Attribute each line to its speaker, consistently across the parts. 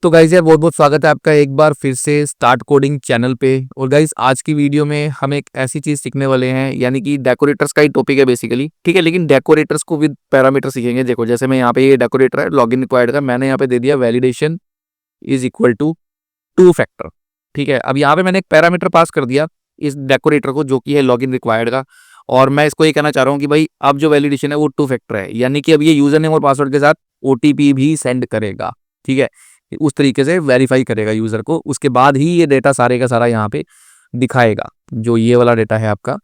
Speaker 1: तो गाइज यार बहुत बहुत स्वागत है आपका एक बार फिर से स्टार्ट कोडिंग चैनल पे। और गाइज आज की वीडियो में हम एक ऐसी चीज सीखने वाले हैं, यानी कि डेकोरेटर्स का ही टॉपिक है बेसिकली। ठीक है, लेकिन डेकोरेटर्स को विद पैरामीटर सीखेंगे। देखो जैसे मैं यहाँ पे ये डेकोरेटर है लॉगिन रिक्वायर्ड का, मैंने यहाँ पे दे दिया validation is equal to 2 factor. ठीक है, अब यहाँ पे मैंने एक पैरामीटर पास कर दिया इस डेकोरेटर को, जो कि है लॉगिन रिक्वायर्ड का। और मैं इसको ये कहना चाह रहा हूँ कि भाई अब जो वैलिडेशन है वो 2 फैक्टर है, यानी कि अब ये यूजर नेम और पासवर्ड के साथ ओटीपी भी सेंड करेगा। ठीक है, उस तरीके से वेरीफाई करेगा यूजर को, उसके बाद ही ये डेटा सारे का सारा यहाँ पे दिखाएगा। जो ये वाला डेटा है आपका,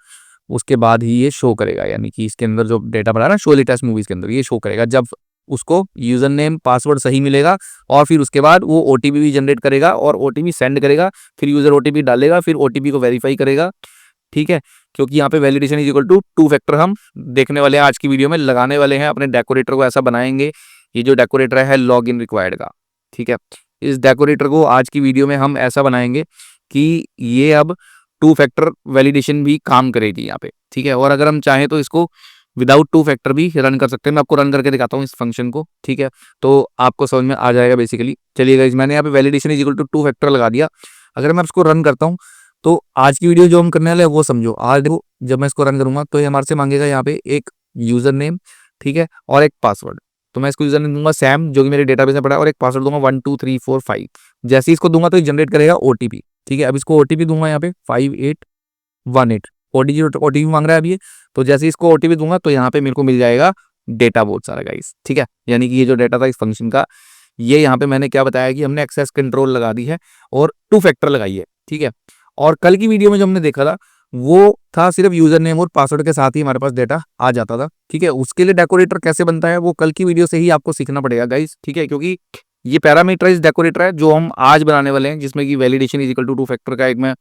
Speaker 1: उसके बाद ही ये शो करेगा, यानी कि इसके अंदर जो डेटा पड़ा है ना शो लेटेस्ट मूवीज के अंदर, ये शो करेगा जब उसको यूजर नेम पासवर्ड सही मिलेगा। और फिर उसके बाद वो ओटीपी भी जनरेट करेगा और ओटीपी सेंड करेगा। फिर यूजर ओटीपी डालेगा, फिर ओटीपी को वेरीफाई करेगा। ठीक है, क्योंकि यहाँ पे validation is equal to 2 factor हम देखने वाले हैं आज की वीडियो में, लगाने वाले हैं अपने डेकोरेटर को, ऐसा बनाएंगे। ये जो डेकोरेटर है लॉग इन रिक्वायर्ड का, ठीक है, इस डेकोरेटर को आज की वीडियो में हम ऐसा बनाएंगे कि ये अब 2 फैक्टर वैलिडेशन भी काम करेगी यहाँ पे। ठीक है, और अगर हम चाहें तो इसको विदाउट 2 फैक्टर भी रन कर सकते हैं। मैं आपको रन करके दिखाता हूँ इस फंक्शन को। ठीक है, तो आपको समझ में आ जाएगा बेसिकली। चलिए गाइस, मैंने यहाँ पे validation is equal to 2 factor लगा दिया। अगर मैं इसको रन करता हूँ तो आज की वीडियो जो हम करने वाले हैं वो समझो। आज देखो जब मैं इसको रन करूंगा तो ये हमारे से मांगेगा यहाँ पे एक यूजर नेम, ठीक है, और एक पासवर्ड। तो मैं इसको यूजर नेम दूंगा सैम, जो कि मेरे डेटाबेस में पड़ा है, और एक पासवर्ड दूंगा 12345। जैसे ही इसको दूंगा तो ये जनरेट करेगा ओटीपी। ठीक है, अब इसको ओटीपी दूंगा यहाँ पे 5818 ओटीपी मांग रहा है अब ये। तो जैसे ही इसको ओटीपी दूंगा तो यहाँ पे मेरे को मिल जाएगा डेटा बहुत सारा गाइस। ठीक है, यानी कि ये जो डेटा था इस फंक्शन का, ये यहाँ पे मैंने क्या बताया कि हमने एक्सेस कंट्रोल लगा दी है और 2 फैक्टर लगाई है। ठीक है, और कल की वीडियो में जो हमने देखा था वो था सिर्फ यूजर नेम और पासवर्ड के साथ ही हमारे पास डेटा आ जाता था। ठीक है, उसके लिए डेकोरेटर कैसे बनता है वो कल की वीडियो से ही आपको सीखना पड़ेगा गाइस। ठीक है, क्योंकि ये पैरामीटराइज डेकोरेटर है जो हम आज बनाने वाले हैं, जिसमें कि validation is equal to 2 factor का एक मैं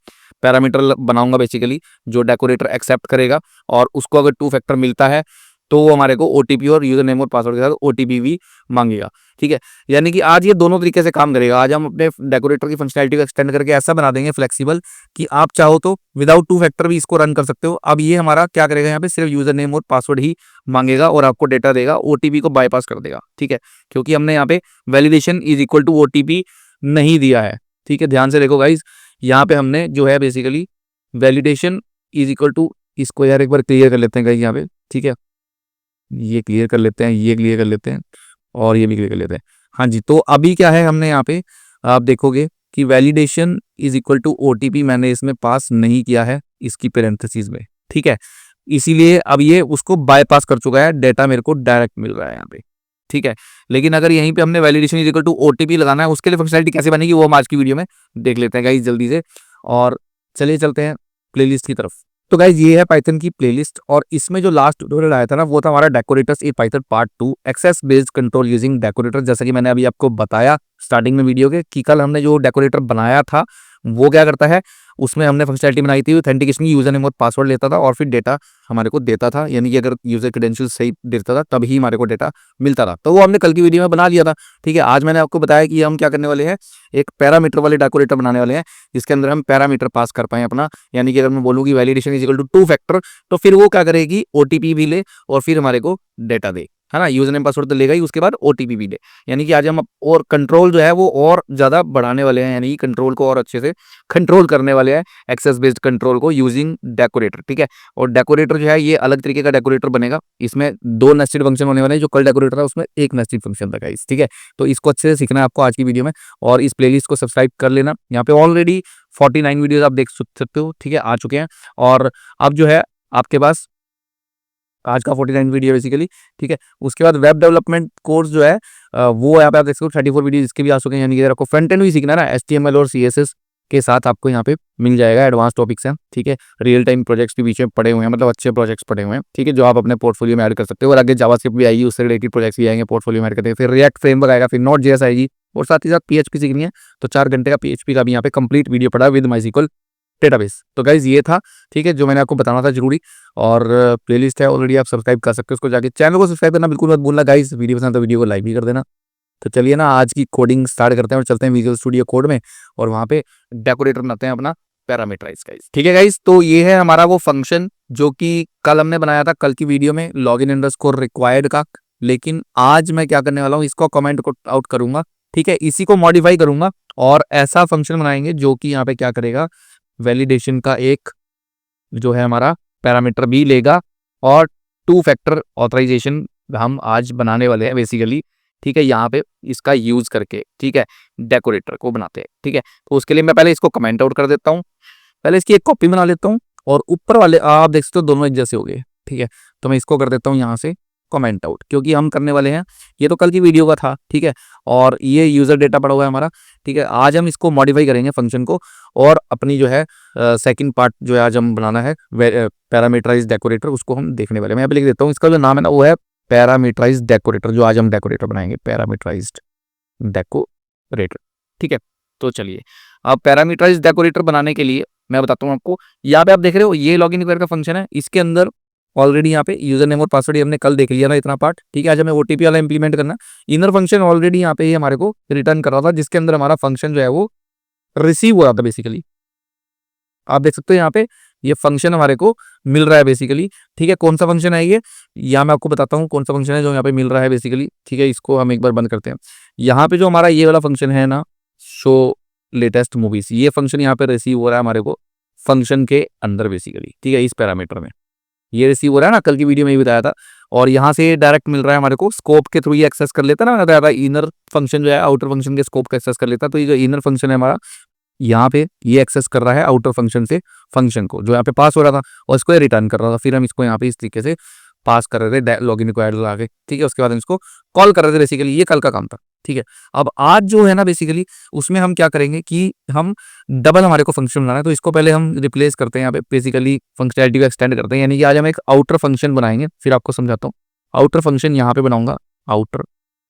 Speaker 1: पैरामीटर बनाऊंगा बेसिकली, जो डेकोरेटर एक्सेप्ट करेगा। और उसको अगर 2 फैक्टर मिलता है तो वो हमारे को ओटीपी और यूजर नेम और पासवर्ड के साथ ओटीपी भी मांगेगा। ठीक है, यानी कि आज ये दोनों तरीके से काम करेगा। आज हम अपने डेकोरेटर की फंक्शनैलिटी को एक्सटेंड करके ऐसा बना देंगे फ्लेक्सिबल कि आप चाहो तो विदाउट 2 फैक्टर भी इसको रन कर सकते हो। अब ये हमारा क्या करेगा, यहाँ पे सिर्फ यूजर नेम और पासवर्ड ही मांगेगा और आपको डेटा देगा, ओटीपी को बाईपास कर देगा। ठीक है, क्योंकि हमने यहाँ पे validation is equal to OTP नहीं दिया है। ठीक है, ध्यान से देखो गाइज, यहाँ पे हमने जो है basically validation is equal to, इसको यार एक बार क्लियर कर लेते हैं गाइज यहाँ पे। ठीक है, ये क्लियर कर लेते हैं, ये क्लियर कर लेते हैं, और ये भी क्लियर कर लेते हैं। हाँ जी, तो अभी क्या है, हमने यहाँ पे आप देखोगे कि validation is equal to OTP मैंने इसमें पास नहीं किया है इसकी पेरेंथेसिस में। ठीक है, इसीलिए अब ये उसको बायपास कर चुका है, डेटा मेरे को डायरेक्ट मिल रहा है यहाँ पे। ठीक है, लेकिन अगर यहीं पे हमने validation is equal to OTP लगाना है, उसके लिए फंक्शनलिटी कैसे बनेगी वो हम आज की वीडियो में देख लेते हैं गाइस जल्दी से। और चलिए चलते हैं प्लेलिस्ट की तरफ। तो गाइज ये है पाइथन की प्लेलिस्ट, और इसमें जो लास्ट ट्यूटोरियल आया था ना वो था हमारा decorators in python part 2 access based control using decorator. जैसा कि मैंने अभी आपको बताया स्टार्टिंग में वीडियो के कि कल हमने जो डेकोरेटर बनाया था वो क्या करता है, उसमें हमने फंक्शनैलिटी बनाई थी ऑथेंटिकेशन की, यूजर नेम और पासवर्ड लेता था और फिर डेटा हमारे को देता था, यानी कि अगर यूजर क्रेडेंशियल सही देता था तब ही हमारे को डेटा मिलता था। तो वो हमने कल की वीडियो में बना लिया था। ठीक है, आज मैंने आपको बताया कि हम क्या करने वाले हैं, एक पैरामीटर वाले डेकोरेटर बनाने वाले हैं जिसके अंदर हम पैरामीटर पास कर पाए अपना। यानी कि अगर मैं बोलूँ कि validation is equal to 2 factor, तो फिर वो क्या करेगी, ओटीपी भी ले और फिर हमारे को डेटा दे, है ना। यूजर नेम पासवर्ड तो लेगा ही, उसके बाद ओटीपी भी दे। यानी कि आज हम और कंट्रोल जो है वो और ज्यादा बढ़ाने वाले हैं, यानी कि कंट्रोल को और अच्छे से कंट्रोल करने वाले हैं, एक्सेस बेस्ड कंट्रोल को यूजिंग डेकोरेटर। ठीक है, और डेकोरेटर जो है ये अलग तरीके का डेकोरेटर बनेगा। इसमें 2 नेस्टेड फंक्शन होने वाले हैं, जो कल डेकोरेटर है उसमें एक नेस्टेड फंक्शन था गाइस। ठीक है, तो इसको अच्छे से सीखना है आपको आज की वीडियो में, और इस प्लेलिस्ट को सब्सक्राइब कर लेना। यहाँ पे ऑलरेडी 49 वीडियोज आप देख सकते हो। ठीक है, आ चुके हैं, और अब जो है आपके पास आज का 49 वीडियो बेसिकली। ठीक है, उसके बाद वेब डेवलपमेंट कोर्स जो है वो यहाँ पे आप देख सकते हो 34 वीडियो इसके भी आ चुके हैं। यानी कि अगर आपको फ्रंट एंड भी सीखना है ना, HTML और CSS के साथ आपको यहाँ पे मिल जाएगा, एडवांस टॉपिक्स हैं। ठीक है, रियल टाइम प्रोजेक्ट्स भी पीछे पड़े हुए हैं, मतलब अच्छे प्रोजेक्ट्स पड़े हुए हैं। ठीक है, जो आप अपने पोर्टफोलियो में ऐड कर सकते हो, और आगे जावास्क्रिप्ट भी आएगी, उससे रिलेटेड प्रोजेक्ट्स भी आएंगे पोर्टफोलियो में ऐड करते हैं। फिर रिएक्ट फ्रेमवर्क आएगा, फिर नोड.js आएगी, और साथ ही साथ PHP सीखनी है तो 4 घंटे का PHP का भी यहाँ पे कंप्लीट वीडियो पड़ा विद माइस्क्ल डेटाबेस। तो गाइज ये था, ठीक है, जो मैंने आपको बताना था जरूरी। और प्लेलिस्ट है ऑलरेडी, आप सब्सक्राइब कर सकते हो उसको जाके। चैनल को सब्सक्राइब करना बिल्कुल मत भूलना गाइज। वीडियो पसंद तो वीडियो को लाइक भी कर देना। तो चलिए ना आज की कोडिंग स्टार्ट करते हैं और चलते हैं विजुअल स्टूडियो कोड में, और वहाँ पे डेकोरेटर बनाते हैं अपना पैरामीटराइज गाइज। ठीक है गाइज, तो ये है हमारा वो फंक्शन जो कि कल हमने बनाया था कल की वीडियो में, लॉगिन अंडरस्कोर रिक्वायर्ड का। लेकिन आज मैं क्या करने वाला हूँ, इसको कमेंट आउट करूंगा। ठीक है, इसी को मॉडिफाई करूंगा और ऐसा फंक्शन बनाएंगे जो कि यहाँ पे क्या करेगा, वैलिडेशन का एक जो है हमारा पैरामीटर भी लेगा और टू फैक्टर ऑथराइजेशन हम आज बनाने वाले हैं बेसिकली। ठीक है, यहाँ पे इसका यूज करके, ठीक है, डेकोरेटर को बनाते हैं। ठीक है, तो उसके लिए मैं पहले इसको कमेंट आउट कर देता हूँ, पहले इसकी एक कॉपी बना लेता हूँ और ऊपर वाले आप देख सकते हो दोनों एक जैसे हो गए। ठीक है, तो मैं इसको कर देता हूँ यहाँ से कमेंट आउट, क्योंकि हम करने वाले हैं, ये तो कल की वीडियो का था। ठीक है, और ये यूजर डेटा पड़ा हुआ है हमारा। ठीक है, आज हम इसको मॉडिफाई करेंगे फंक्शन को और अपनी जो है सेकंड पार्ट जो है आज हम बनाना है पैरामीटराइज डेकोरेटर, उसको हम देखने वाले हैं। मैं यहाँ पे लिख देता हूँ, इसका जो नाम है ना वो है पैरामीटराइज डेकोरेटर, जो आज हम डेकोरेटर बनाएंगे, पैरामीटराइज डेकोरेटर। ठीक है, तो चलिए अब पैरामीटराइज डेकोरेटर बनाने के लिए मैं बताता हूँ आपको। यहाँ पे आप देख रहे हो ये लॉगिन का फंक्शन है, इसके अंदर ऑलरेडी यहाँ पे यूजर नेम और पासवर्ड हमने कल देख लिया ना इतना पार्ट। ठीक है, आज हमें ओटीपी वाला इंप्लीमेंट करना। इनर फंक्शन ऑलरेडी यहाँ पे ये हमारे को रिटर्न कर रहा था, जिसके अंदर हमारा फंक्शन जो है वो रिसीव हो रहा था बेसिकली। आप देख सकते हो यहाँ पे ये फंक्शन हमारे को मिल रहा है बेसिकली। ठीक है, कौन सा फंक्शन है ये, यहाँ मैं आपको बताता हूँ कौन सा फंक्शन है जो यहाँ पे मिल रहा है बेसिकली। ठीक है, इसको हम एक बार बंद करते हैं। यहाँ पे जो हमारा ये वाला फंक्शन है ना, शो लेटेस्ट मूवीज, ये फंक्शन यहाँ पे रिसीव हो रहा है हमारे को फंक्शन के अंदर बेसिकली। ठीक है, इस पैरामीटर में ये रिसीव हो रहा है ना, कल की वीडियो में ही बताया था। और यहाँ से डायरेक्ट मिल रहा है हमारे को, स्कोप के थ्रू ये एक्सेस कर लेता ना, मैंने बताया था इनर फंक्शन जो है आउटर फंक्शन के स्कोप का एक्सेस कर लेता। तो ये जो इनर फंक्शन है हमारा, यहाँ पे ये एक्सेस कर रहा है आउटर फंक्शन से फंक्शन को जो यहाँ पे पास हो रहा था, और इसको ये रिटर्न कर रहा था। फिर हम इसको यहाँ पे इस तरीके से पास कर रहे थे लॉगिन रिक्वायर्ड लगा के। ठीक है, उसके बाद हम इसको कॉल कर रहे थे बेसिकली, ये कल का काम था। ठीक है, अब आज जो है ना बेसिकली उसमें हम क्या करेंगे कि हम डबल हमारे को फंक्शन बनाना है, तो इसको पहले हम रिप्लेस करते हैं यहाँ पे बेसिकली, फंक्शनैलिटी को एक्सटेंड करते हैं। यानी कि आज हम एक आउटर फंक्शन बनाएंगे, फिर आपको समझाता हूँ। आउटर फंक्शन यहाँ पे बनाऊंगा, आउटर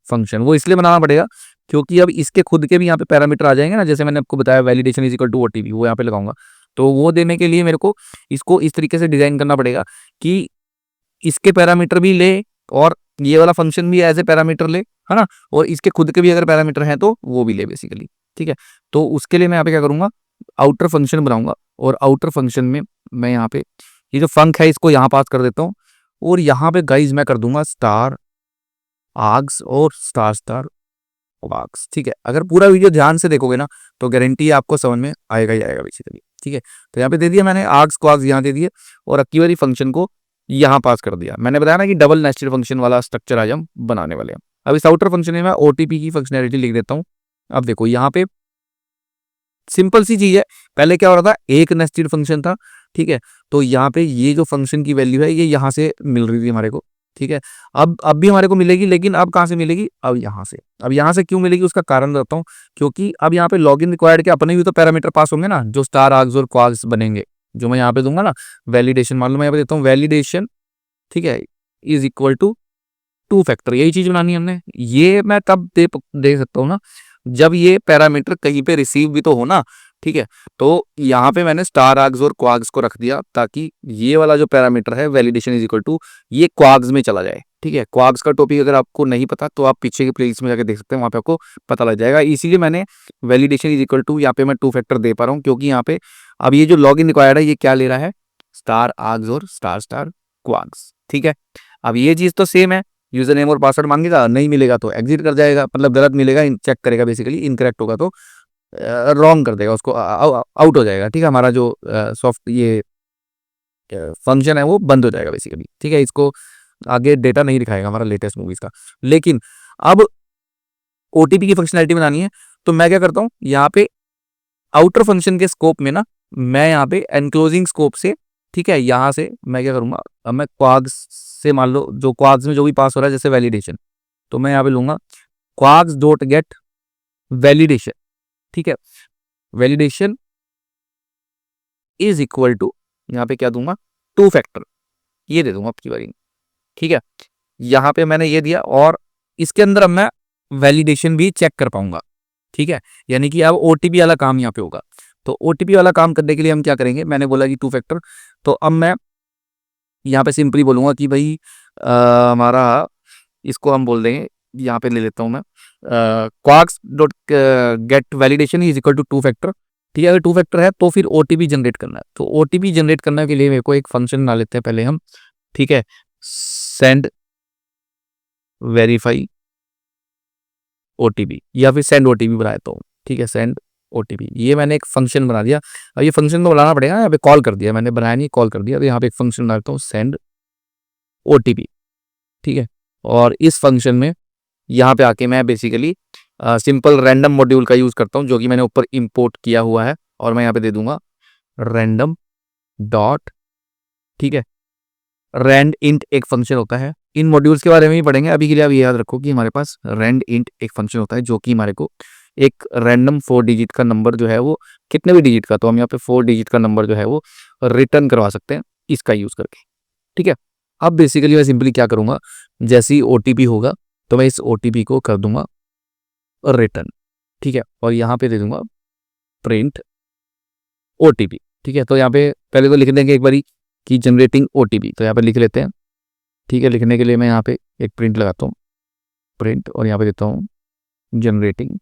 Speaker 1: फंक्शन वो इसलिए बनाना पड़ेगा क्योंकि अब इसके खुद के भी यहाँ पे पैरामीटर आ जाएंगे ना, जैसे मैंने आपको बताया validation is equal to OTP, वो यहाँ पे लगाऊंगा। तो वो देने के लिए मेरे को इसको इस तरीके से डिजाइन करना पड़ेगा कि इसके पैरामीटर भी ले और ये वाला फंक्शन भी एज ए पैरामीटर ले, है ना, और इसके खुद के भी अगर पैरामीटर हैं तो वो भी ले बेसिकली। ठीक है, तो उसके लिए मैं यहाँ पे क्या करूंगा, आउटर फंक्शन बनाऊंगा और आउटर फंक्शन में मैं यहाँ पे ये जो फंक है इसको यहाँ पास कर देता हूँ, और यहाँ पे गाइज मैं कर दूंगा स्टार आर्ग्स और स्टार स्टार आर्ग्स। ठीक है, अगर पूरा वीडियो ध्यान से देखोगे ना तो गारंटी आपको समझ में आएगा ही आएगा बेसिकली। ठीक है, तो यहाँ पे दे दिया मैंने आर्ग्स को, आर्ग्स यहाँ दे दिए और अक्की वाली फंक्शन को यहाँ पास कर दिया। मैंने बताया ना कि डबल नेस्टेड फंक्शन वाला स्ट्रक्चर आज हम बनाने वाले हैं। अब इस आउटर फंक्शन में मैं ओटीपी की फंक्शनैलिटी लिख देता हूँ। अब देखो यहाँ पे सिंपल सी चीज है, पहले क्या हो रहा था, एक नेस्टेड फंक्शन था। ठीक है, तो यहाँ पे ये जो फंक्शन की वैल्यू है ये यहाँ से मिल रही थी हमारे को। ठीक है, अब भी हमारे को मिलेगी, लेकिन अब कहाँ से मिलेगी, अब यहाँ से। अब यहाँ से क्यों मिलेगी उसका कारण बताता हूँ, क्योंकि अब यहाँ पे लॉगिन रिक्वायर्ड के अपने भी तो पैरामीटर पास होंगे ना, जो स्टार आर्ग्स और क्वार्क्स बनेंगे, जो मैं यहाँ पे दूंगा ना वैलिडेशन, मान लो मैं यहाँ पे देता हूँ वैलिडेशन, ठीक है, is equal to two factor, यही चीज बनानी है हमने। ये मैं तब दे सकता हूँ ना जब ये पैरामीटर कहीं पे रिसीव भी तो हो ना। ठीक है, तो यहाँ पे मैंने स्टार आर्ग्स और क्वार्क्स को रख दिया ताकि ये वाला जो पैरामीटर है वैलिडेशन इज इक्वल टू ये क्वार्क्स में चला जाए। ठीक है, क्वार्क्स का टॉपिक अगर आपको नहीं पता तो आप पीछे के प्लेलिस्ट में जाकर देख सकते हैं, वहां पे आपको पता लग जाएगा। इसीलिए मैंने वैलिडेशन इज इक्वल टू यहाँ पे मैं टू फैक्टर दे पा रहा हूँ, क्योंकि यहाँ पे अब ये जो लॉग इन रिक्वायर्ड है ये क्या ले रहा है, स्टार आर्ग्स और स्टार स्टार क्वार्क्स। ठीक है, अब ये चीज तो सेम है, यूजर नेम और पासवर्ड मांगेगा, नहीं मिलेगा तो एग्जिट कर जाएगा, मतलब गलत मिलेगा चेक करेगा बेसिकली, इनकरेक्ट होगा तो रॉन्ग कर देगा, उसको आउट हो जाएगा। ठीक है, हमारा जो सॉफ्ट ये फंक्शन है वो बंद हो जाएगा बेसिकली। ठीक है, इसको आगे डेटा नहीं दिखाएगा हमारा लेटेस्ट मूवीज का। लेकिन अब ओटीपी की फंक्शनैलिटी बनानी है, तो मैं क्या करता हूँ यहाँ पे आउटर फंक्शन के स्कोप में ना, मैं यहाँ पे एनक्लोजिंग स्कोप से, ठीक है, यहाँ से मैं क्या करूंगा, अब मैं क्वार्क्स से, मान लो जो क्वार्क्स में जो भी पास हो रहा है जैसे वैलिडेशन, तो मैं यहाँ पे लूंगा क्वार्क्स डॉट गेट वैलिडेशन। ठीक है, वैलिडेशन इज इक्वल टू, यहाँ पे क्या दूंगा, टू फैक्टर, ये दे दूंगा आपकी बारी। ठीक है, यहाँ पे मैंने ये दिया और इसके अंदर अब मैं वैलिडेशन भी चेक कर पाऊंगा। ठीक है, यानी कि अब ओटीपी वाला काम यहाँ पे होगा। तो ओटीपी वाला काम करने के लिए हम क्या करेंगे, मैंने बोला कि टू फैक्टर, तो अब मैं यहाँ पे सिंपली बोलूंगा कि भाई हमारा, इसको हम बोल देंगे, यहाँ पे ले लेता हूँ मैं kwargs dot get validation is equal to two factor. ठीक है, अगर टू फैक्टर है तो फिर ओटीपी जनरेट करना है, तो ओटीपी जनरेट करने के लिए मेरे को एक फंक्शन बना लेते हैं पहले हम। ठीक है, सेंड वेरीफाई ओटीपी या फिर सेंड ओटीपी बना देता हूँ। ठीक है, सेंड ओटीपी, ये मैंने एक फंक्शन बना दिया। अब ये फंक्शन तो बुलाना पड़ेगा, यहाँ पे कॉल कर दिया मैंने, बनाया नहीं, कॉल कर दिया। तो यहाँ पे एक फंक्शन बनाता हूँ, सेंड ओटीपी। ठीक है, और इस फंक्शन में यहाँ पे आके मैं बेसिकली सिंपल रैंडम मॉड्यूल का यूज करता हूँ, जो कि मैंने ऊपर इंपोर्ट किया हुआ है, और मैं यहाँ पे दे दूंगा रैंडम डॉट। ठीक है, रैंड इंट एक फंक्शन होता है, इन मॉड्यूल्स के बारे में ही पढ़ेंगे। अभी के लिए आप ये याद रखो कि हमारे पास रैंड इंट एक फंक्शन होता है, जो कि हमारे को एक रैंडम 4 डिजिट का नंबर जो है वो, कितने भी डिजिट का, तो हम यहाँ पे 4 डिजिट का नंबर जो है वो रिटर्न करवा सकते हैं इसका यूज करके। ठीक है, अब बेसिकली मैं सिंपली क्या करूंगा, जैसे ही ओटीपी होगा तो मैं इस ओटीपी को कर दूंगा रिटर्न। ठीक है, और यहाँ पे दे दूंगा प्रिंट ओटीपी। ठीक है, तो यहाँ पे पहले तो लिख देंगे एक बारी कि जनरेटिंग ओटीपी, तो यहाँ पे लिख लेते हैं। ठीक है, लिखने के लिए मैं यहाँ पे एक प्रिंट लगाता हूँ, प्रिंट, और यहाँ पे देता हूँ जनरेटिंग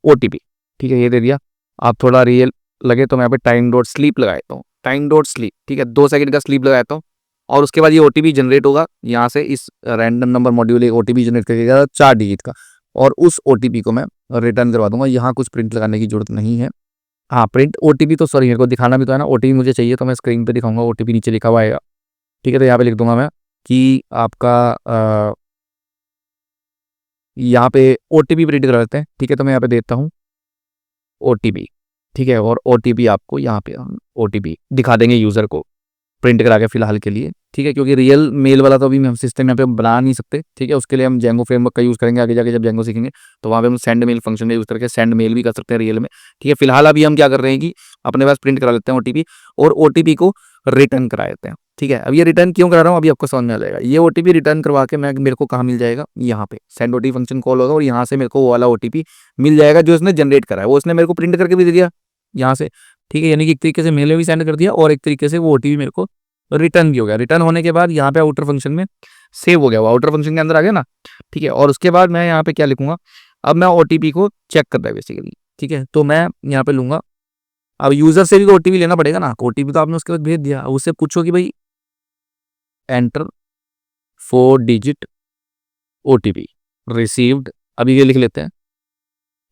Speaker 1: ओटीपी। ठीक है, ये दे दिया। आप थोड़ा रियल लगे तो मैं यहाँ पे टाइम डॉट स्लीप लगा देता हूँ, टाइम डॉट स्लीप। ठीक है, 2 सेकंड का स्लीप लगा देता हूँ, और उसके बाद ये ओटीपी जनरेट होगा। यहाँ से इस रैंडम नंबर मॉड्यूल एक ओटीपी जनरेट करेगा 4 डिजिट का, और उस ओटीपी को मैं रिटर्न करवा दूंगा। यहाँ कुछ प्रिंट लगाने की जरूरत नहीं है। हाँ, प्रिंट ओटीपी तो सॉरी, मेरे को दिखाना भी तो है ना, ओटीपी मुझे चाहिए, तो मैं स्क्रीन पे दिखाऊंगा, ओटीपी नीचे लिखा हुआ आएगा। ठीक है, तो यहाँ पे लिख दूंगा मैं कि आपका यहाँ पे ओटीपी प्रिंट करा देते हैं। ठीक है, तो मैं यहाँ पे देता हूँ ओटीपी। ठीक है, और ओटीपी आपको यहाँ पे हम ओटीपी दिखा देंगे यूजर को प्रिंट करा के फिलहाल के लिए। ठीक है, क्योंकि रियल मेल वाला तो अभी हम सिस्टम यहाँ पे बना नहीं सकते। ठीक है, उसके लिए हम जेंगो फ्रेमवर्क का यूज़ करेंगे आगे जाके, जब जेंगो सीखेंगे तो वहाँ पे हम सेंड मेल फंक्शन का यूज़ करके सेंड मेल भी कर सकते हैं रियल में। ठीक है, फिलहाल अभी हम क्या कर रहे हैं कि अपने पास प्रिंट करा लेते हैं ओटीपी, और ओटीपी को रिटर्न करा देते हैं। ठीक है, अब ये रिटर्न क्यों करा रहा हूँ अभी आपको समझ में आ जाएगा। ये ओटीपी रिटर्न करवा के मैं, मेरे को कहाँ मिल जाएगा, यहाँ पे सेंड ओटीपी फंक्शन कॉल होगा, और यहाँ से मेरे को वो वाला ओटीपी मिल जाएगा जो इसने जनरेट करा है, वो इसने मेरे को प्रिंट करके भी दे दिया यहाँ से। ठीक है, यानी कि एक तरीके से मेल में भी सेंड कर दिया, और एक तरीके से वो ओटीपी मेरे को रिटर्न भी हो गया। रिटर्न होने के बाद यहाँ पे आउटर फंक्शन में सेव हो गया, वो आउटर फंक्शन के अंदर आ गया ना। ठीक है, और उसके बाद मैं यहाँ पे क्या लिखूंगा, अब मैं ओटीपी को चेक कर रहा है बेसिकली। ठीक है, तो मैं यहाँ पे लूंगा, अब यूजर से भी ओटीपी लेना पड़ेगा ना, ओटीपी तो आपने उसके बाद भेज दिया, उससे पूछो कि भाई एंटर 4 डिजिट ओटीपी रिसीव्ड, अभी ये लिख लेते हैं।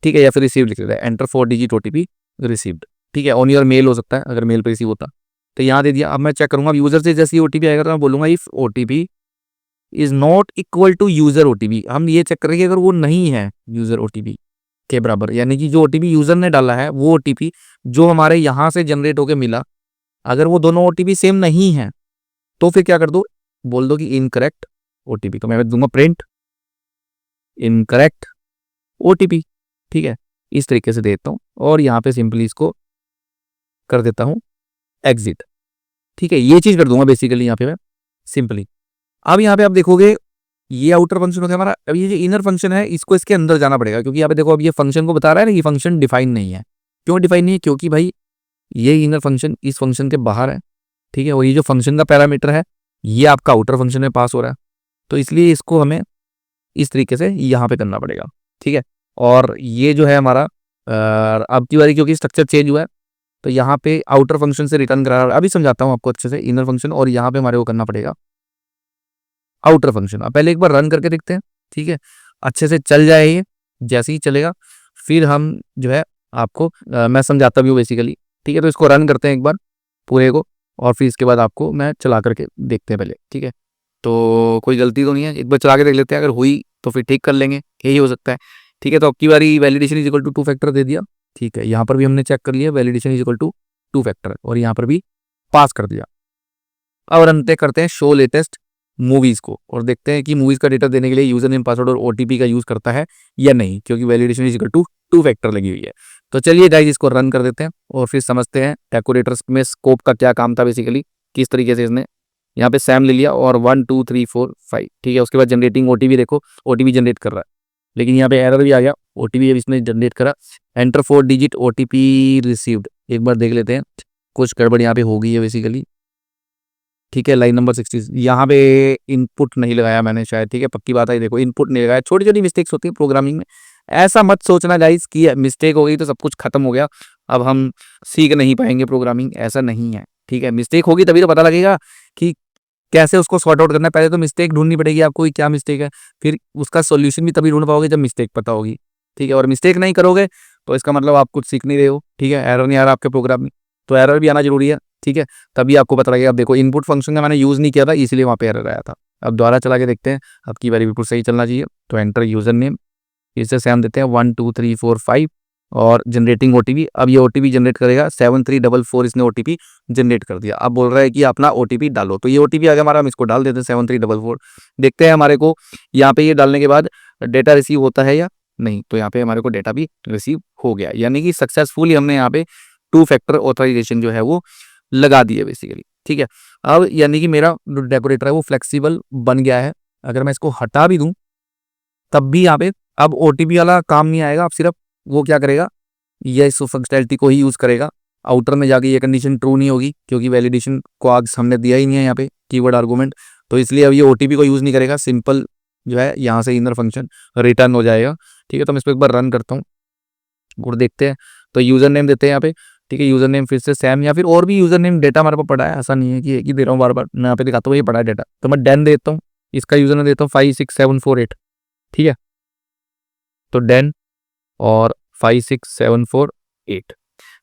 Speaker 1: ठीक है, या फिर रिसीव्ड लिख लेते हैं, एंटर 4 डिजिट ओटीपी रिसीव्ड। ठीक है, ऑन योर मेल हो सकता है अगर मेल पे रिसीव होता, तो यहाँ दे दिया। अब मैं चेक करूंगा, अब यूजर से जैसे ओटीपी आएगा तो मैं बोलूंगा if OTP is not equal to user OTP. हम ये चेक करेंगे अगर वो नहीं है यूजर ओटीपी के बराबर, यानी कि जो ओटीपी यूजर ने डाला है वो ओटीपी जो हमारे यहाँ से जनरेट होके मिला, अगर वो दोनों ओटीपी सेम नहीं है तो फिर क्या कर दो, बोल दो कि इनकरेक्ट ओटीपी। तो मैं दूंगा प्रिंट इनकरेक्ट ओटीपी। ठीक है, इस तरीके से देता हूँ, और यहाँ पे सिंपली इसको कर देता हूँ एग्जिट। ठीक है, ये चीज कर दूंगा बेसिकली यहाँ पे मैं सिंपली। अब यहाँ पे आप देखोगे ये आउटर फंक्शन हो गया हमारा। अब ये जो इनर फंक्शन है इसको इसके अंदर जाना पड़ेगा, क्योंकि यहाँ पे देखो अब ये फंक्शन को बता रहा है ना, ये फंक्शन डिफाइन नहीं है। क्यों डिफाइन नहीं है, क्योंकि भाई ये इनर फंक्शन इस फंक्शन के बाहर है। ठीक है, और ये जो फंक्शन का पैरामीटर है ये आपका आउटर फंक्शन में पास हो रहा है, तो इसलिए इसको हमें इस तरीके से यहाँ पे करना पड़ेगा। ठीक है, और ये जो है हमारा अब की बारी क्योंकि स्ट्रक्चर चेंज हुआ है, तो यहाँ पे आउटर फंक्शन से रिटर्न करा, अभी समझाता हूँ आपको अच्छे से इनर फंक्शन, और यहाँ पे हमारे को करना पड़ेगा आउटर फंक्शन। अब पहले एक बार रन करके देखते हैं। ठीक है, अच्छे से चल जाए ये, जैसे ही चलेगा फिर हम जो है आपको मैं समझाता भी हूँ बेसिकली। ठीक है, तो इसको रन करते हैं एक बार पूरे को, और फिर इसके बाद आपको मैं चला करके देखते हैं पहले। ठीक है, तो कोई गलती तो नहीं है, एक बार चला के देख लेते हैं, अगर हुई तो फिर ठीक कर लेंगे, यही हो सकता है। ठीक है, तो अब की बारी validation is equal to 2 factor दे दिया। ठीक है, यहाँ पर भी हमने चेक कर लिया validation is equal to 2 factor, और यहाँ पर भी पास कर दिया। अब रन करते हैं शो लेटेस्ट मूवीज को, और देखते हैं कि मूवीज का डेटा देने के लिए यूजर नेम पासवर्ड और ओटीपी का यूज करता है या नहीं, क्योंकि validation is equal to 2 factor लगी हुई है। तो चलिए गाइस इसको रन कर देते हैं, और फिर समझते हैं डेकोरेटर्स में स्कोप का क्या काम था बेसिकली, किस तरीके से इसने यहाँ पे सैम ले लिया, और 1 2 3 4 5। ठीक है, उसके बाद जनरेटिंग ओटीपी, देखो ओटीपी जनरेट कर रहा है, लेकिन यहाँ पे एरर भी आ गया, ओटीपी अब इसने जनरेट करा। एंटर 4 डिजिट ओटीपी रिसीव्ड, एक बार देख लेते हैं, कुछ गड़बड़ यहाँ पे हो गई है बेसिकली। ठीक है, लाइन नंबर 60 यहाँ पे इनपुट नहीं लगाया मैंने शायद। ठीक है, पक्की बात है, देखो इनपुट नहीं लगाया। छोटी छोटी मिस्टेक्स होती है प्रोग्रामिंग में, ऐसा मत सोचना गाइस कि मिस्टेक हो गई तो सब कुछ खत्म हो गया, अब हम सीख नहीं पाएंगे प्रोग्रामिंग, ऐसा नहीं है। ठीक है, मिस्टेक होगी तभी तो पता लगेगा कि कैसे उसको सॉर्ट आउट करना है, पहले तो मिस्टेक ढूंढनी पड़ेगी आपको कि क्या मिस्टेक है, फिर उसका सॉल्यूशन भी तभी ढूंढ पाओगे जब मिस्टेक पता होगी, ठीक है। और मिस्टेक नहीं करोगे तो इसका मतलब आप कुछ सीख नहीं रहे हो, ठीक है। एरर नहीं आ रहा आपके प्रोग्राम में, तो एरर भी आना जरूरी है, ठीक है। तभी आपको पता लगेगा। अब देखो इनपुट फंक्शन का मैंने यूज नहीं किया था इसलिए वहाँ पे एरर आया था। अब दोबारा चला के देखते हैं, अब की बारी बिल्कुल सही चलना चाहिए। तो एंटर यूजर नेम, इससे सैम देते हैं 1 2 3 4 5 और जनरेटिंग ओटीपी। अब ये ओटीपी जनरेट करेगा 7344, इसने ओटीपी जनरेट कर दिया। अब बोल रहा है कि अपना ओटीपी डालो, तो ये ओटीपी आ गया हमारा, हम इसको डाल देते हैं 7344। देखते हैं हमारे को यहाँ पे ये डालने के बाद डेटा रिसीव होता है या नहीं। तो यहाँ पे हमारे को डेटा भी रिसीव हो गया, यानी कि सक्सेसफुली हमने यहाँ पे 2 फैक्टर ऑथराइजेशन जो है वो लगा दी है बेसिकली, ठीक है। अब यानी कि मेरा जो डेकोरेटर है वो फ्लेक्सिबल बन गया है। अगर मैं इसको हटा भी दूं तब भी यहाँ पे अब ओटीपी वाला काम नहीं आएगा। अब सिर्फ वो क्या करेगा, ये इस फंक्शनैलिटी को ही यूज करेगा। आउटर में जाके ये कंडीशन ट्रू नहीं होगी क्योंकि वैलिडेशन को आगे हमने दिया ही नहीं है यहाँ पे कीवर्ड आर्गुमेंट, तो इसलिए अब ये ओटीपी को यूज नहीं करेगा। सिंपल जो है यहाँ से इनर फंक्शन रिटर्न हो जाएगा, ठीक है। तो मैं इसको एक बार रन करता हूँ और देखते हैं। तो यूजर नेम देते हैं यहाँ पे, ठीक है। यूजर नेम फिर से सैम या फिर और भी यूजर नेम, डेटा हमारे पास पड़ा है, ऐसा नहीं है कि एक ही दे रहा हूँ बार बार। मैं यहाँ पे दिखाता हूँ ये पड़ा है डेटा, तो मैं डैन देता हूँ। इसका यूजर नेम देता हूँ 56748, ठीक है। तो डैन और 56748,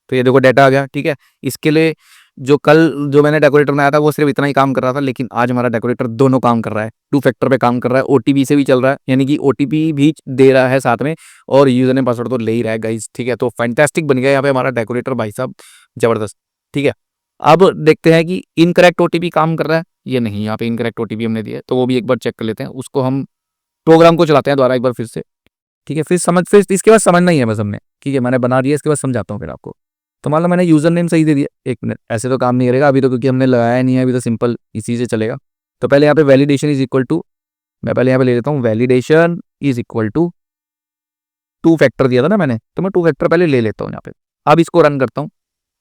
Speaker 1: तो ये देखो डेटा आ गया, ठीक है। इसके लिए जो कल जो मैंने डेकोरेटर बनाया था वो सिर्फ इतना ही काम कर रहा था, लेकिन आज हमारा डेकोरेटर दोनों काम कर रहा है, 2 फैक्टर पे काम कर रहा है, ओटीपी से भी चल रहा है, यानी कि ओटीपी भी दे रहा है साथ में, और यूजर नेम पासवर्ड तो ले ही रहा है गाइस, ठीक है। तो फैंटास्टिक बन गया यहाँ पे हमारा डेकोरेटर भाई साहब, जबरदस्त, ठीक है। अब देखते हैं कि इनकरेक्ट ओटीपी काम कर रहा है ये नहीं। यहाँ पे इनकरेक्ट ओटीपी हमने दिया है, तो वो भी एक बार चेक कर लेते हैं। उसको हम प्रोग्राम को चलाते हैं दोबारा एक बार फिर से, ठीक है। फिर इसके बाद समझना ही है बस हमने, ठीक है। मैंने बना दिया, इसके बाद समझाता हूँ फिर आपको। तो मान लो मैंने यूजर नेम सही दे दिया, 1 मिनट, ऐसे तो काम नहीं करेगा अभी तो क्योंकि हमने लगाया नहीं है अभी, तो सिंपल इसी से चलेगा। तो पहले यहाँ पे वैलिडेशन इज इक्वल टू, मैं पहले यहाँ पे ले लेता हूँ validation is equal to 2 factor दिया था ना मैंने, तो मैं 2 फैक्टर पहले ले लेता हूँ यहाँ पे। अब इसको रन करता हूँ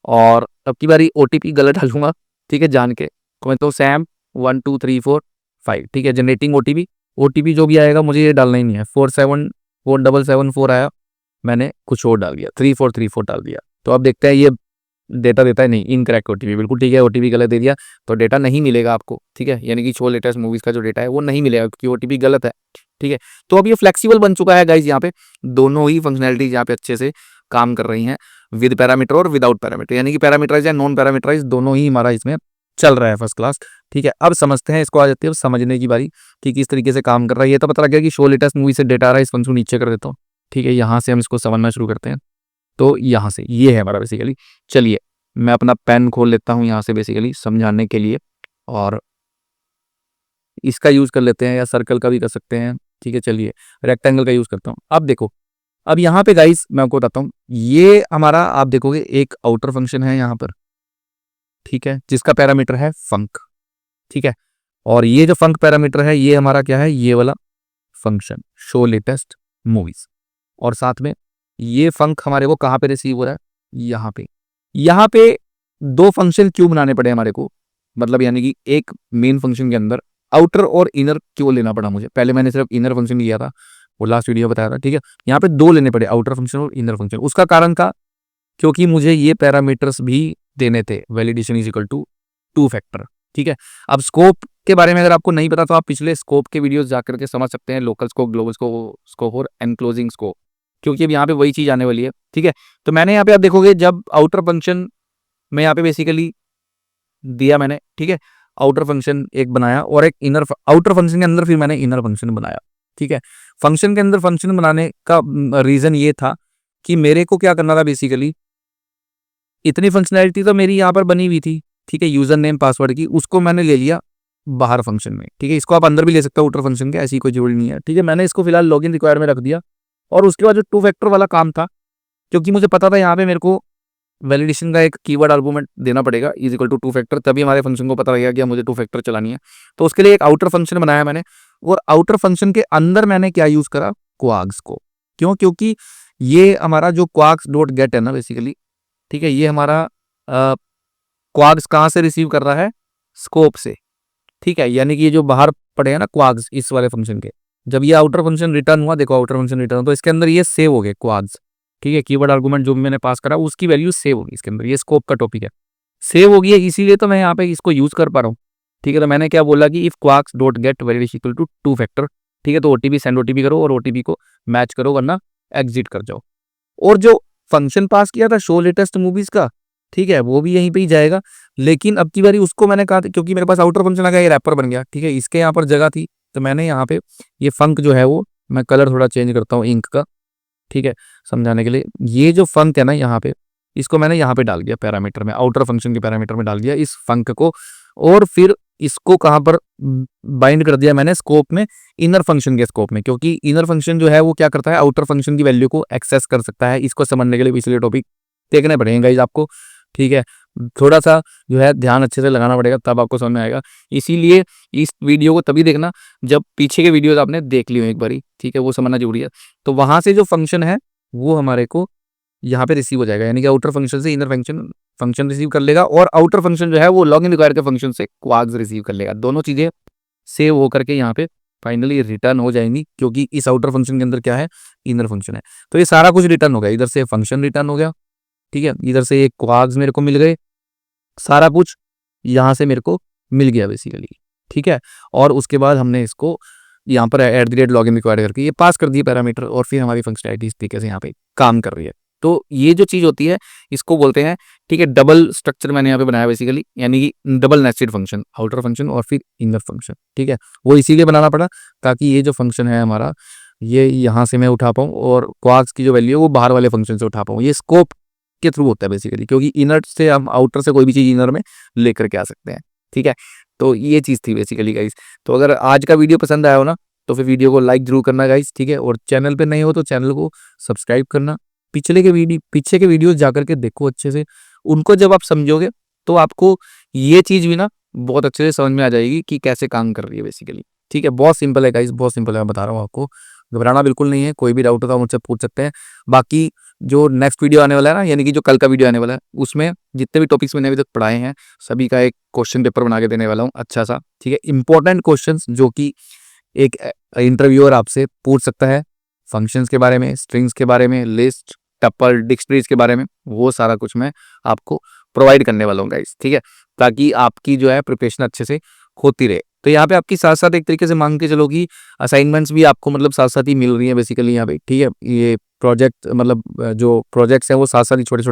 Speaker 1: और अब की बारी ओटीपी गलत डालूंगा, ठीक है, जान के। तो मैं तो सैम 1 2 3 4 5, ठीक है। जनरेटिंग ओटीपी, ओटीपी जो भी आएगा मुझे ये डालना ही नहीं है। 474774 आया, मैंने कुछ और डाल दिया, 3434 डाल दिया। तो अब देखते हैं ये डेटा देता है नहीं, इनकरेक्ट ओटीपी, बिल्कुल ठीक है, ओटीपी गलत दे दिया तो डेटा नहीं मिलेगा आपको, ठीक है। यानी कि शो लेटेस्ट मूवीज का जो डेटा है वो नहीं मिलेगा क्योंकि ओटीपी गलत है, ठीक है। तो अब ये फ्लेक्सिबल बन चुका है गाइज, यहाँ पे दोनों ही फंक्शनैलिटीज यहाँ पे अच्छे से काम कर रही हैं, विद पैरामीटर और विदाउट पैरामीटर, यानी कि पैरामीटराइज या नॉन पैरामीटराइज दोनों ही हमारा इसमें चल रहा है फर्स्ट क्लास, ठीक है। अब समझते हैं इसको, आ जाती है अब समझने की बारी कि किस तरीके से काम कर रहा है। ये तो पता लग गया कि शो लेटेस्ट मूवी से डेटा आ रहा है, इस फंक्शन को नीचे कर देता हूँ, ठीक है। यहाँ से हम इसको समझना शुरू करते हैं। तो यहाँ से ये है हमारा बेसिकली, चलिए मैं अपना पेन खोल लेता हूँ यहाँ से बेसिकली समझाने के लिए, और इसका यूज कर लेते हैं या सर्कल का भी कर सकते हैं, ठीक है। चलिए रेक्टेंगल का यूज करता हूँ। अब देखो, अब यहाँ पे गाइस मैं आपको बताता हूँ, ये हमारा आप देखोगे एक आउटर फंक्शन है यहाँ पर, ठीक है, जिसका पैरामीटर है फंक, ठीक है। और ये जो फंक पैरामीटर है ये हमारा क्या है, ये वाला फंक्शन शो लेटेस्ट मूवीज, और साथ में ये फंक हमारे को कहाँ पे रिसीव हो रहा है, यहाँ पे। यहाँ पे 2 फंक्शन क्यों बनाने पड़े हमारे को, मतलब यानी कि एक मेन फंक्शन के अंदर आउटर और इनर क्यों लेना पड़ा मुझे। पहले मैंने सिर्फ इनर फंक्शन लिया था, वो लास्ट वीडियो बताया था, ठीक है। यहाँ पे 2 लेने पड़े, आउटर फंक्शन और इनर फंक्शन। उसका कारण था क्योंकि मुझे ये पैरामीटर्स भी देने थे, validation is equal to 2 factor, ठीक है। अब स्कोप के बारे में अगर आपको नहीं पता तो आप पिछले स्कोप के वीडियोस जाकर के समझ सकते हैं, लोकल स्कोप, ग्लोबल स्कोप और एनक्लोजिंग स्कोप, क्योंकि अब यहाँ पे वही चीज आने वाली है, ठीक है। तो मैंने यहाँ पे आप देखोगे जब आउटर फंक्शन में यहाँ पे बेसिकली दिया मैंने, ठीक है, आउटर फंक्शन एक बनाया और एक इनर, आउटर फंक्शन के अंदर फिर मैंने इनर फंक्शन बनाया, ठीक है। फंक्शन के अंदर फंक्शन बनाने का रीजन ये था कि मेरे को क्या करना था बेसिकली, इतनी फंक्शनैलिटी तो मेरी यहाँ पर बनी हुई थी, ठीक है, यूजर नेम पासवर्ड की, उसको मैंने ले लिया बाहर फंक्शन में, ठीक है। इसको आप अंदर भी ले सकते हो आउटर फंक्शन के, ऐसी कोई जरूरी नहीं है, ठीक है। मैंने इसको फिलहाल लॉगिन रिक्वायर में रख दिया, और उसके बाद जो 2 फैक्टर वाला काम था, क्योंकि मुझे पता था यहाँ पे मेरे को वैलिडेशन का एक कीवर्ड आर्गुमेंट देना पड़ेगा इज इक्वल टू 2 फैक्टर, तभी हमारे फंक्शन को पता लगेगा कि मुझे 2 फैक्टर चलानी है। तो उसके लिए एक आउटर फंक्शन बनाया मैंने, और आउटर फंक्शन के अंदर मैंने क्या यूज करा, क्वाग्स को। क्यों, क्योंकि ये हमारा जो क्वाग्स डॉट गेट है ना बेसिकली, ठीक है, ये हमारा क्वाग्स कहाँ से रिसीव कर रहा है, स्कोप से, ठीक है। यानी कि ये जो बाहर पड़े हैं ना क्वाग्स इस वाले फंक्शन के, जब ये आउटर फंक्शन रिटर्न हुआ, देखो आउटर फंक्शन रिटर्न, तो इसके अंदर ये सेव हो गए क्वाग्स, ठीक है। कीवर्ड आर्गुमेंट जो भी मैंने पास करा उसकी वैल्यू सेव होगी इसके अंदर, ये स्कोप का टॉपिक है, सेव होगी है, इसीलिए तो मैं यहाँ पे इसको यूज कर पा रहा हूँ, ठीक है, तो मैंने क्या बोला कि if kwargs dot get variation equal to 2 factor, ठीक है, तो ओटीपी सेंड ओटीपी करो और ओटीपी को मैच करो वरना एग्जिट कर जाओ। और जो फंक्शन पास किया था शो लेटेस्ट मूवीज का, ठीक है, वो भी यहीं पे ही जाएगा। लेकिन अब की बारी उसको मैंने कहा क्योंकि मेरे पास आउटर फंक्शन आ गया, ये रैपर बन गया, ठीक है, इसके यहाँ पर जगह थी, तो मैंने यहाँ पे ये फंक जो है वो मैं कलर थोड़ा चेंज करता हूँ इंक का, ठीक है, समझाने के लिए। ये जो फंक है ना यहाँ पे, इसको मैंने यहाँ पे डाल दिया पैरामीटर में, आउटर फंक्शन के पैरामीटर में डाल दिया इस फंक को। और फिर इसको कहाँ पर बाइंड कर दिया मैंने, स्कोप में, इनर फंक्शन के स्कोप में, क्योंकि इनर फंक्शन जो है वो क्या करता है, आउटर फंक्शन की वैल्यू को एक्सेस कर सकता है। इसको समझने के लिए इसलिए टॉपिक देखने पड़ेंगे गाइस आपको, ठीक है, थोड़ा सा जो है ध्यान अच्छे से लगाना पड़ेगा, तब आपको समझ में आएगा। इसीलिए इस वीडियो को तभी देखना जब पीछे के वीडियोस आपने देख ली हो एक बारी, ठीक है, वो समझना जरूरी है। तो वहां से जो फंक्शन है वो हमारे को यहाँ पे रिसीव हो जाएगा, यानी कि आउटर फंक्शन से इनर फंक्शन फंक्शन रिसीव कर लेगा, और आउटर फंक्शन जो है वो लॉग इन रिक्वायर के फंक्शन से क्वार्क्स रिसीव कर लेगा। दोनों चीजें सेव होकर के यहाँ पे फाइनली रिटर्न हो जाएंगी, क्योंकि इस आउटर फंक्शन के अंदर क्या है, इनर फंक्शन है। तो ये सारा कुछ रिटर्न हो गया, इधर से फंक्शन रिटर्न हो गया, ठीक है, इधर से ये क्वार्क्स मेरे को मिल गए, सारा कुछ यहाँ से मेरे को मिल गया बेसिकली, ठीक है। और उसके बाद हमने इसको यहाँ पर @login रिक्वायर करके ये पास कर दिए पैरामीटर, और फिर हमारी फंक्शनैलिटी इस तरीके से यहाँ पे काम कर रही है। तो ये जो चीज़ होती है इसको बोलते हैं, ठीक है, डबल स्ट्रक्चर मैंने यहाँ पे बनाया बेसिकली, यानी कि double nested function, outer function और फिर इनर फंक्शन, ठीक है। वो इसीलिए बनाना पड़ा ताकि ये जो फंक्शन है हमारा, ये यहाँ से मैं उठा पाऊँ, और क्वार्क्स की जो वैल्यू है वो बाहर वाले फंक्शन से उठा पाऊँ। ये स्कोप के थ्रू होता है बेसिकली, क्योंकि इनर से हम आउटर से कोई भी चीज़ इनर में लेकर के आ सकते हैं, ठीक है। तो ये चीज़ थी बेसिकली गाइस। तो अगर आज का वीडियो पसंद आया हो ना, तो फिर वीडियो को लाइक जरूर करना गाइस, ठीक है, और चैनल पे नए हो तो चैनल को सब्सक्राइब करना। पीछे के वीडियोस जाकर के देखो अच्छे से, उनको जब आप समझोगे तो आपको ये चीज़ भी ना बहुत अच्छे से समझ में आ जाएगी कि कैसे काम कर रही है बेसिकली, ठीक है। बहुत सिंपल है गाइस, बहुत सिंपल है, मैं बता रहा हूँ आपको, घबराना बिल्कुल नहीं है। कोई भी डाउट होता है मुझसे पूछ सकते हैं। बाकी जो नेक्स्ट वीडियो आने वाला है ना, यानी कि जो कल का वीडियो आने वाला है, उसमें जितने भी टॉपिक्स मैंने अभी तक पढ़ाए हैं सभी का एक क्वेश्चन पेपर बना के देने वाला हूँ अच्छा सा, ठीक है, इंपॉर्टेंट क्वेश्चंस जो कि एक इंटरव्यूअर आपसे पूछ सकता है, फंक्शंस के बारे में, स्ट्रिंग्स के बारे में, लिस्ट, टपल, डिक्शनरीज के बारे में, वो सारा कुछ मैं आपको प्रोवाइड करने वाला हूँ गाइस, ठीक है, ताकि आपकी जो है प्रिपरेशन अच्छे से होती रहे। तो यहाँ पे आपकी साथ साथ एक तरीके से मांग के चलो कि असाइनमेंट्स भी आपको मतलब साथ साथ ही मिल रही है बेसिकली यहाँ पे, ठीक है। ये प्रोजेक्ट मतलब जो प्रोजेक्ट्स हैं वो साथ साथ ही छोटे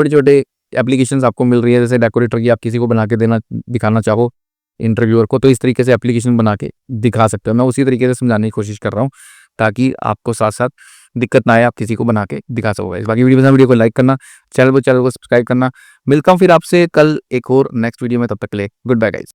Speaker 1: छोटे एप्लीकेशंस आपको मिल रही है, जैसे डेकोरेटर की आप किसी को बना के देना दिखाना चाहो इंटरव्यूअर को, तो इस तरीके से एप्लीकेशन बना के दिखा सकते हो। मैं उसी तरीके से समझाने की कोशिश कर रहा हूँ ताकि आपको साथ साथ दिक्कत ना आए, आप किसी को बना के दिखा सको। इस बाकी वीडियो को लाइक करना, चैनल को सब्सक्राइब करना। मिलता हूँ फिर आपसे कल एक और नेक्स्ट वीडियो में, तब तक के लिए गुड बाय गाइस।